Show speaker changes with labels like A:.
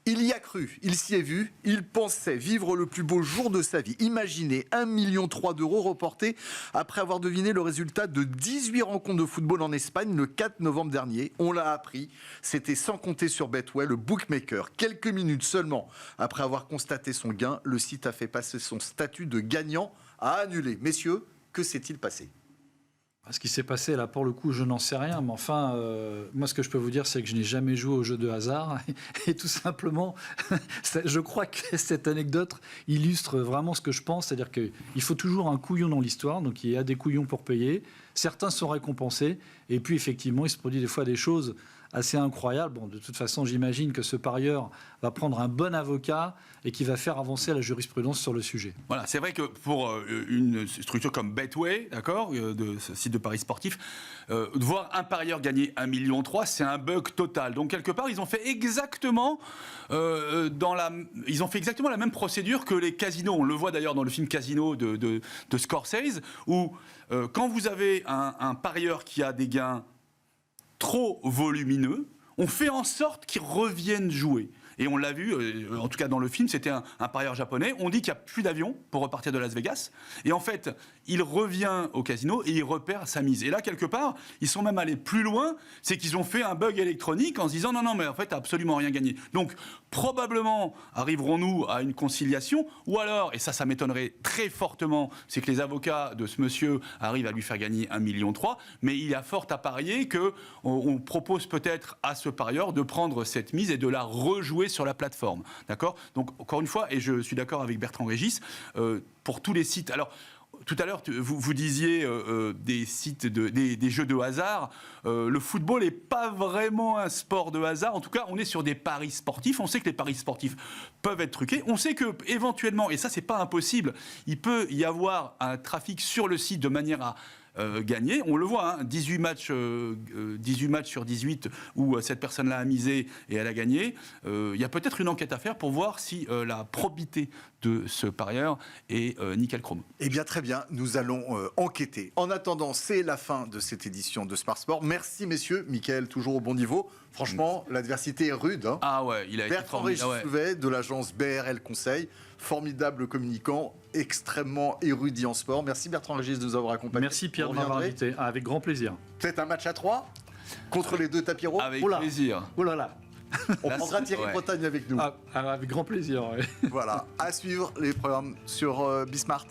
A: Il y a cru, il s'y est vu, il pensait vivre le plus beau jour de sa vie. Imaginez 1,3 million d'euros reportés après avoir deviné le résultat de 18 rencontres de football en Espagne le 4 novembre dernier. On l'a appris, c'était sans compter sur Betway, le bookmaker. Quelques minutes seulement après avoir constaté son gain, le site a fait passer son statut de gagnant à annuler. Messieurs, que s'est-il passé ?
B: Ce qui s'est passé, là, pour le coup, je n'en sais rien. Mais enfin, moi, ce que je peux vous dire, c'est que je n'ai jamais joué au jeu de hasard. Et tout simplement, je crois que cette anecdote illustre vraiment ce que je pense. C'est-à-dire qu'il faut toujours un couillon dans l'histoire. Donc, il y a des couillons pour payer. Certains sont récompensés. Et puis, effectivement, il se produit des fois des choses assez incroyables. Bon, de toute façon, j'imagine que ce parieur va prendre un bon avocat et qui va faire avancer la jurisprudence sur le sujet.
C: Voilà, c'est vrai que pour une structure comme Betway, d'accord, de ce site de paris sportif, de voir un parieur gagner 1,3 million, c'est un bug total. Donc quelque part, ils ont fait exactement la même procédure que les casinos. On le voit d'ailleurs dans le film Casino de Scorsese, où quand vous avez un parieur qui a des gains trop volumineux, on fait en sorte qu'ils reviennent jouer. Et on l'a vu, en tout cas dans le film, c'était un parieur japonais. On dit qu'il n'y a plus d'avion pour repartir de Las Vegas. Et en fait, il revient au casino et il repère sa mise. Et là, quelque part, ils sont même allés plus loin. C'est qu'ils ont fait un bug électronique en se disant non, mais en fait, t'as absolument rien gagné. Donc, probablement, arriverons-nous à une conciliation. Ou alors, et ça m'étonnerait très fortement, c'est que les avocats de ce monsieur arrivent à lui faire gagner 1,3 million. Mais il y a fort à parier qu'on propose peut-être à ce parieur de prendre cette mise et de la rejouer sur la plateforme, d'accord ? Donc, encore une fois, et je suis d'accord avec Bertrand Régis, pour tous les sites... Alors, tout à l'heure, vous disiez des sites, des jeux de hasard. Le football n'est pas vraiment un sport de hasard. En tout cas, on est sur des paris sportifs. On sait que les paris sportifs peuvent être truqués. On sait que éventuellement, et ça, c'est pas impossible, il peut y avoir un trafic sur le site de manière à gagner. On le voit, 18 matchs sur 18 où cette personne-là a misé et elle a gagné. Il y a peut-être une enquête à faire pour voir si la probité de ce parieur est nickel chrome.
A: Eh bien, très bien, nous allons enquêter. En attendant, c'est la fin de cette édition de Smart Sport. Merci, messieurs. Mickaël, toujours au bon niveau. Franchement, l'adversité est rude.
C: Ah ouais, il a été
A: Bertrand Régis Souvet, de l'agence BRL Conseil. Formidable communicant, extrêmement érudit en sport. Merci Bertrand Régis de nous avoir accompagnés.
B: Merci Pierre de m'avoir invité. Avec grand plaisir.
A: Peut-être un match à 3 contre les deux tapiros.
C: Avec plaisir.
B: Oh là là.
A: On prendra Thierry Bretagne avec nous.
B: Avec grand plaisir. Ouais.
A: Voilà, à suivre les programmes sur Bismart.